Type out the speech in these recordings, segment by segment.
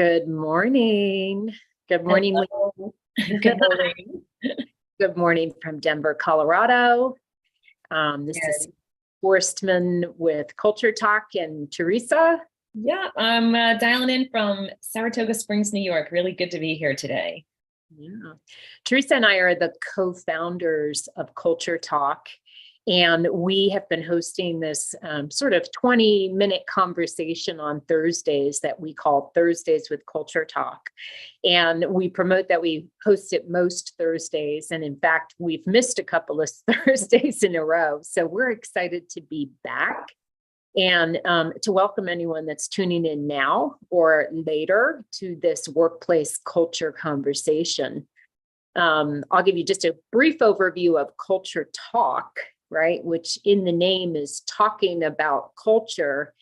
Good morning. Good morning. Hello. Good morning. Good morning from Denver, Colorado. This is Good. Forstman with Culture Talk and Teresa. Yeah, I'm dialing in from Saratoga Springs, New York. Really good to be here today. Yeah. Teresa and I are the co-founders of Culture Talk, and we have been hosting this sort of 20-minute conversation on Thursdays that we call Thursdays with Culture Talk. And we promote that we host it most Thursdays. And in fact, we've missed a couple of Thursdays in a row. So we're excited to be back and to welcome anyone that's tuning in now or later to this workplace culture conversation. I'll give you just a brief overview of Culture Talk, right? Which in the name is talking about culture.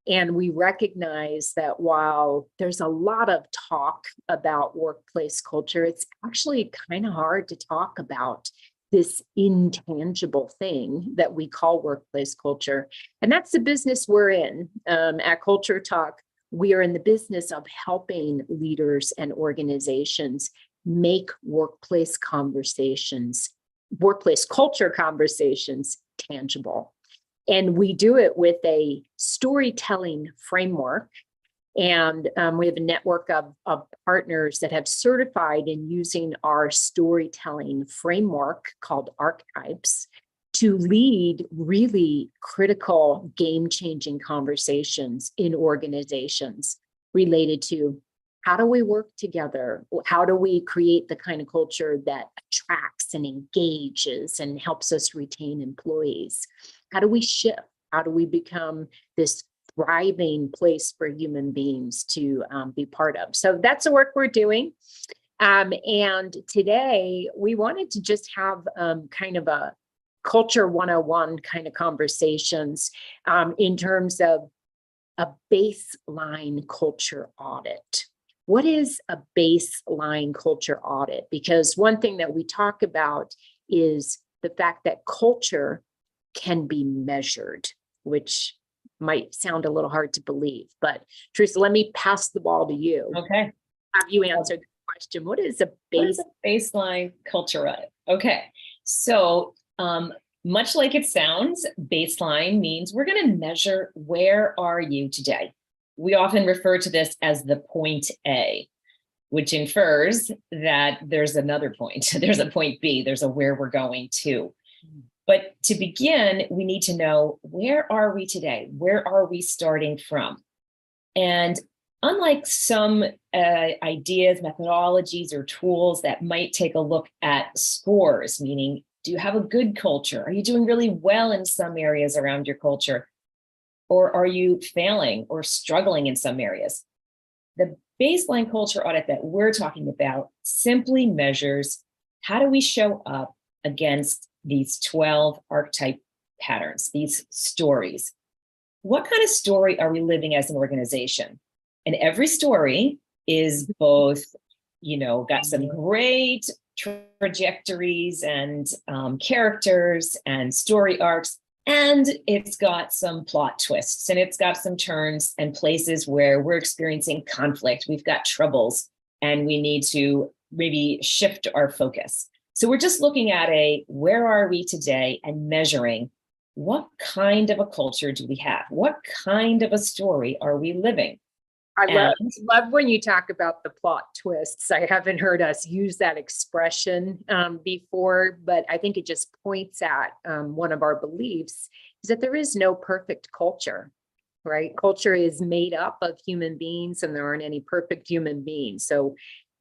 And we recognize that while there's a lot of talk about workplace culture, it's actually kind of hard to talk about this intangible thing that we call workplace culture. And that's the business we're in. At Culture Talk, we are in the business of helping leaders and organizations make workplace culture conversations tangible. And we do it with a storytelling framework. And we have a network of partners that have certified in using our storytelling framework called archetypes to lead really critical, game-changing conversations in organizations related to how do we work together? How do we create the kind of culture that attracts and engages and helps us retain employees? How do we shift? How do we become this thriving place for human beings to be part of? So that's the work we're doing. And today we wanted to just have kind of a culture 101 kind of conversations in terms of a baseline culture audit. What is a baseline culture audit? Because one thing that we talk about is the fact that culture can be measured, which might sound a little hard to believe. But Teresa, let me pass the ball to you. Okay. Have you answered the question? What is a baseline culture audit? Okay. So much like it sounds, baseline means we're going to measure where are you today. We often refer to this as the point A, which infers that there's another point. There's a point B, there's a where we're going to. But to begin, we need to know, where are we today? Where are we starting from? And unlike some ideas, methodologies, or tools that might take a look at scores, meaning, do you have a good culture? Are you doing really well in some areas around your culture? Or are you failing or struggling in some areas? The baseline culture audit that we're talking about simply measures, how do we show up against these 12 archetype patterns, these stories? What kind of story are we living as an organization? And every story is both, got some great trajectories and characters and story arcs, and it's got some plot twists, and it's got some turns and places where we're experiencing conflict. We've got troubles, and we need to maybe shift our focus. So we're just looking at where are we today and measuring what kind of a culture do we have? What kind of a story are we living? I love when you talk about the plot twists. I haven't heard us use that expression before, but I think it just points at one of our beliefs is that there is no perfect culture, right? Culture is made up of human beings, and there aren't any perfect human beings. So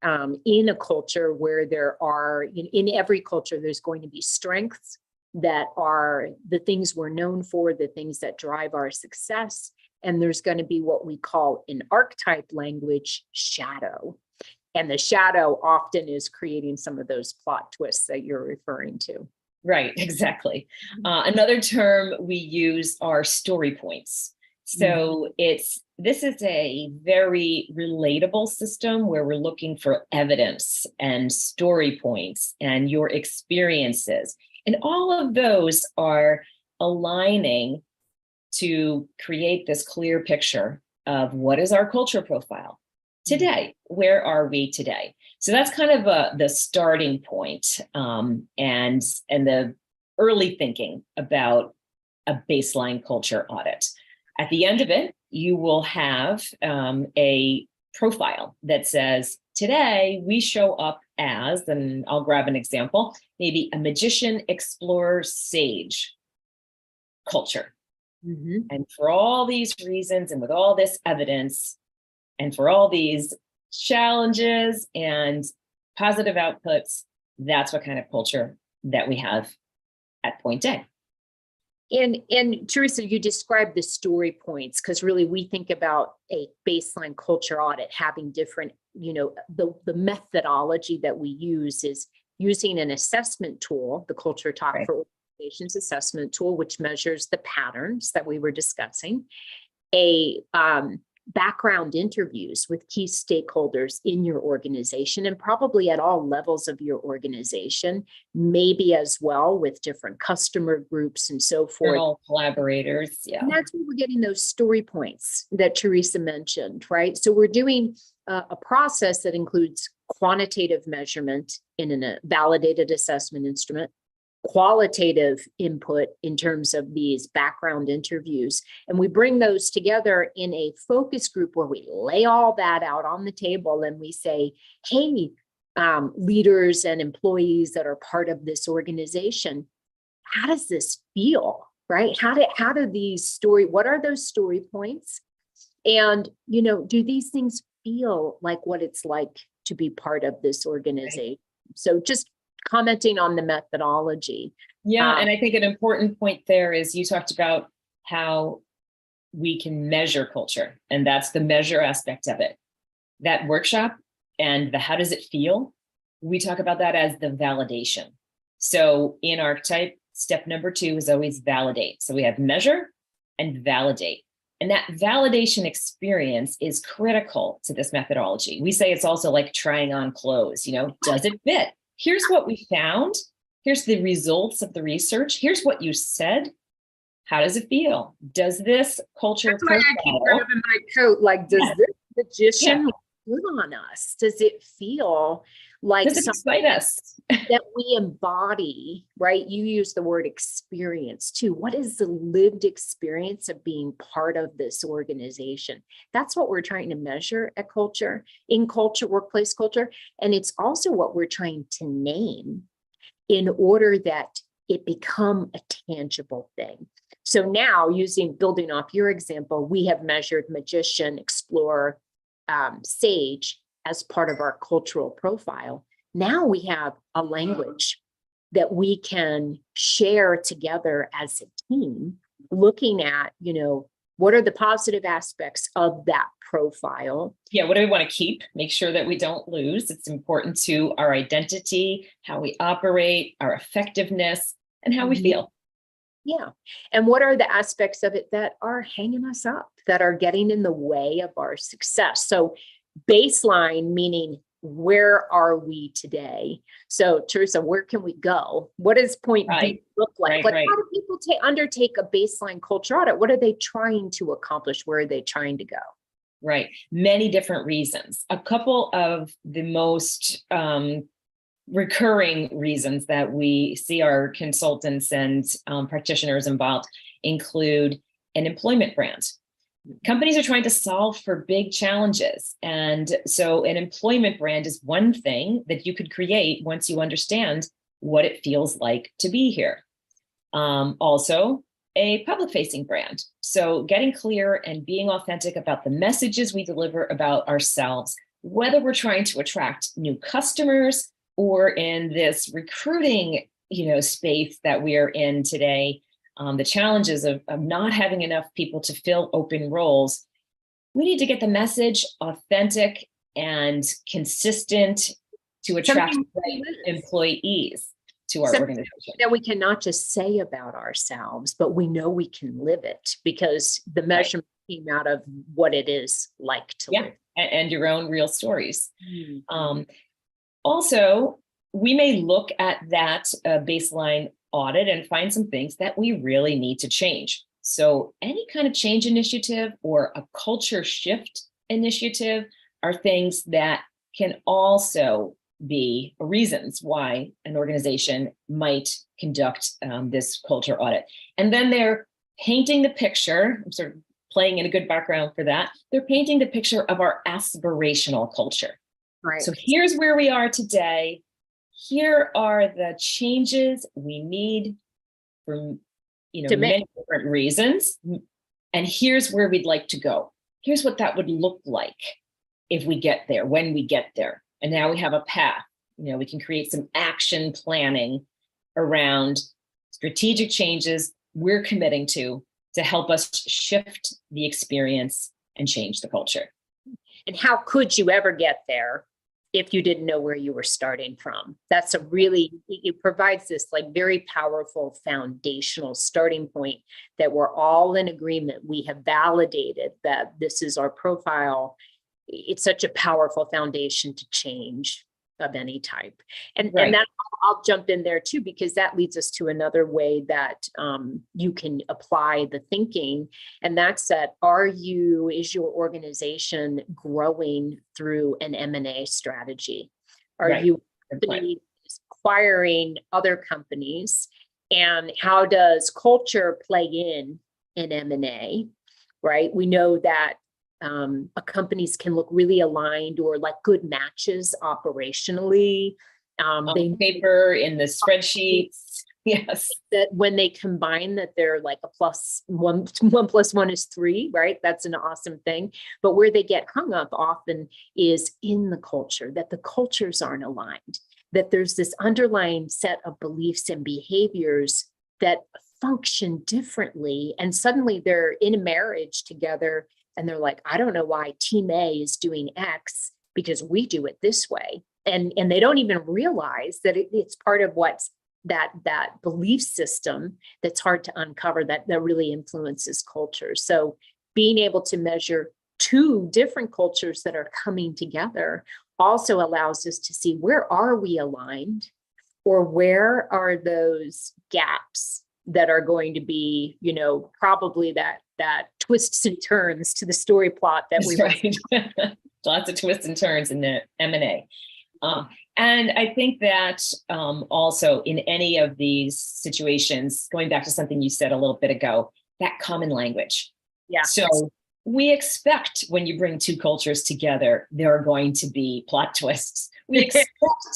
in a culture where in every culture, there's going to be strengths that are the things we're known for, the things that drive our success. And there's going to be what we call in archetype language, shadow. And the shadow often is creating some of those plot twists that you're referring to. Right, exactly. Another term we use are story points. So this is a very relatable system where we're looking for evidence and story points and your experiences. And all of those are aligning to create this clear picture of what is our culture profile. today. Where are we today? So that's kind of the starting point, and the early thinking about a baseline culture audit. At the end of it, you will have a profile that says, today we show up as, and I'll grab an example, maybe a magician, explorer, sage culture. And for all these reasons, and with all this evidence, and for all these challenges and positive outputs, that's what kind of culture that we have at Point A. And Teresa, you described the story points, because really we think about a baseline culture audit having different, the methodology that we use is using an assessment tool, the CultureTalk Right. for Organizations assessment tool, which measures the patterns that we were discussing, a background interviews with key stakeholders in your organization, and probably at all levels of your organization, maybe as well with different customer groups and so forth. All collaborators, yeah. And that's where we're getting those story points that Teresa mentioned, right? So we're doing a process that includes quantitative measurement in a validated assessment instrument, qualitative input in terms of these background interviews. And we bring those together in a focus group where we lay all that out on the table and we say, hey, leaders and employees that are part of this organization, how does this feel, right? How do these what are those story points? And, do these things feel like what it's like to be part of this organization? Right. So just commenting on the methodology. Yeah, and I think an important point there is you talked about how we can measure culture, and that's the measure aspect of it. That workshop and the how does it feel, we talk about that as the validation. So in archetype, step number 2 is always validate. So we have measure and validate. And that validation experience is critical to this methodology. We say it's also like trying on clothes, does it fit? Here's what we found. Here's the results of the research. Here's what you said. How does it feel? Does this culture That's why I keep grabbing my coat. Like, does this magician look good on us? Does it feel like does it excite us? that we embody, right? You use the word experience too. What is the lived experience of being part of this organization? That's what we're trying to measure at culture, in culture, workplace culture. And it's also what we're trying to name in order that it become a tangible thing. So now, building off your example, we have measured magician, explorer, sage as part of our cultural profile. Now we have a language that we can share together as a team, looking at, what are the positive aspects of that profile? Yeah, what do we want to keep? Make sure that we don't lose. It's important to our identity, how we operate, our effectiveness, and how we feel. Yeah. And what are the aspects of it that are hanging us up, that are getting in the way of our success? So baseline, meaning where are we today? So Teresa, where can we go? What does point B look like? How do people undertake a baseline culture audit? What are they trying to accomplish? Where are they trying to go? Right. Many different reasons. A couple of the most recurring reasons that we see our consultants and practitioners involved include an employment brand. Companies are trying to solve for big challenges. And so an employment brand is one thing that you could create once you understand what it feels like to be here. Also, a public-facing brand. So getting clear and being authentic about the messages we deliver about ourselves, whether we're trying to attract new customers or in this recruiting, space that we are in today, the challenges of not having enough people to fill open roles. We need to get the message authentic and consistent to attract employees to our organization. That we cannot just say about ourselves, but we know we can live it because the measurement came out of what it is like to live. And your own real stories. Also, we may look at that baseline audit and find some things that we really need to change. So any kind of change initiative or a culture shift initiative are things that can also be reasons why an organization might conduct this culture audit. And then they're painting the picture. I'm sort of playing in a good background for that. They're painting the picture of our aspirational culture. Right. So here's where we are today. Here are the changes we need for many different reasons. And here's where we'd like to go. Here's what that would look like if we get there, when we get there. And now we have a path. We can create some action planning around strategic changes we're committing to help us shift the experience and change the culture. And how could you ever get there if you didn't know where you were starting from? That's it provides this like very powerful foundational starting point that we're all in agreement. We have validated that this is our profile. It's such a powerful foundation to change of any type. And that I'll jump in there too, because that leads us to another way that you can apply the thinking. And that's that, is your organization growing through an M&A strategy? Are you acquiring other companies? And how does culture play in M&A, right? We know that companies can look really aligned or like good matches operationally. On paper, in the spreadsheets. Yes. That when they combine that they're like a plus one, 1 + 1 is 3, right? That's an awesome thing. But where they get hung up often is in the culture, that the cultures aren't aligned, that there's this underlying set of beliefs and behaviors that function differently. And suddenly they're in a marriage together and they're like, I don't know why team A is doing X because we do it this way. And they don't even realize that it's part of what's that belief system that's hard to uncover that really influences culture. So being able to measure 2 different cultures that are coming together also allows us to see where are we aligned, or where are those gaps that are going to be, probably that twists and turns to the story plot that we right. Lots of twists and turns in the M&A. And I think that also in any of these situations, going back to something you said a little bit ago, that common language. Yeah. So we expect when you bring 2 cultures together, there are going to be plot twists. We expect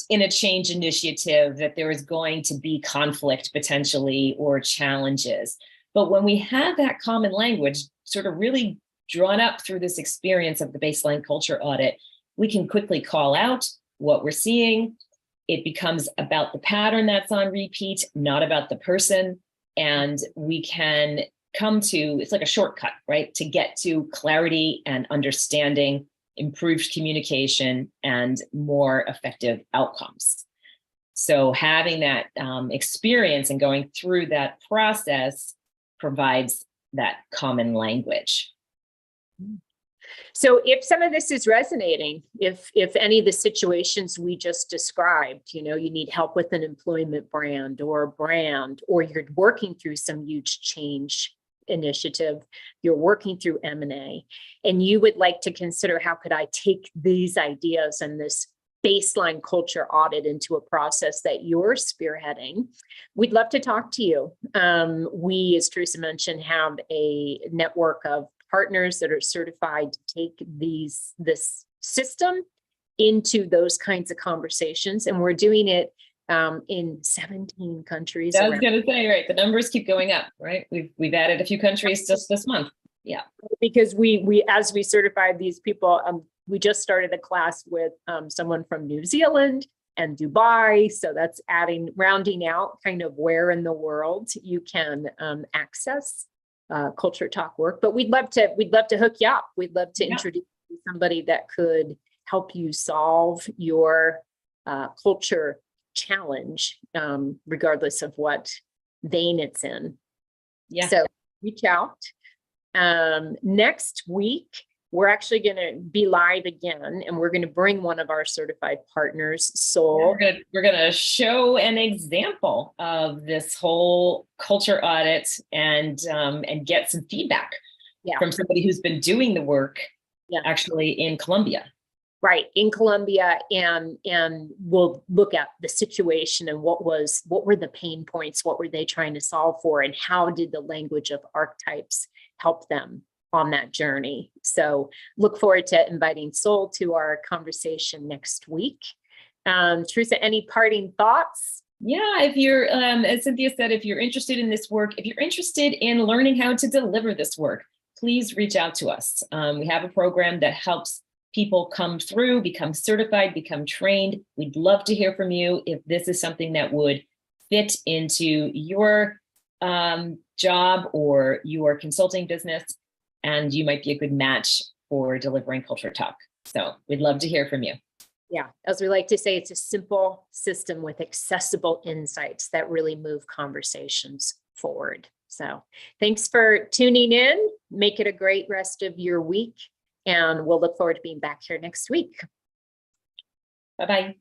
in a change initiative that there is going to be conflict potentially or challenges. But when we have that common language sort of really drawn up through this experience of the baseline culture audit, we can quickly call out what we're seeing. It becomes about the pattern that's on repeat, not about the person. And we can come to, it's like a shortcut, right? To get to clarity and understanding, improved communication, and more effective outcomes. So having that experience and going through that process provides that common language. So if some of this is resonating, if any of the situations we just described, you need help with an employment brand, or you're working through some huge change initiative, you're working through M&A, and you would like to consider, how could I take these ideas and this baseline culture audit into a process that you're spearheading, we'd love to talk to you. We, as Teresa mentioned, have a network of partners that are certified to take this system into those kinds of conversations. And we're doing it in 17 countries. I was going to say, right, the numbers keep going up, right? We've added a few countries just this month. Yeah. Because we as we certified these people, we just started a class with someone from New Zealand and Dubai. So that's rounding out kind of where in the world you can access CultureTalk work. But we'd love to hook you up. We'd love to introduce somebody that could help you solve your culture challenge, regardless of what vein it's in. Yeah. So reach out. Next week, we're actually going to be live again, and we're going to bring one of our certified partners, Soul. We're going to show an example of this whole culture audit and get some feedback from somebody who's been doing the work actually in Colombia. Right, in Colombia, and we'll look at the situation and what were the pain points, what were they trying to solve for, and how did the language of archetypes help them on that journey. So look forward to inviting Sol to our conversation next week. Teresa, any parting thoughts? Yeah, if you're, as Cynthia said, if you're interested in this work, if you're interested in learning how to deliver this work, please reach out to us. We have a program that helps people come through, become certified, become trained. We'd love to hear from you if this is something that would fit into your job or your consulting business, and you might be a good match for delivering Culture Talk. So we'd love to hear from you. Yeah, as we like to say, it's a simple system with accessible insights that really move conversations forward. So thanks for tuning in. Make it a great rest of your week. And we'll look forward to being back here next week. Bye-bye.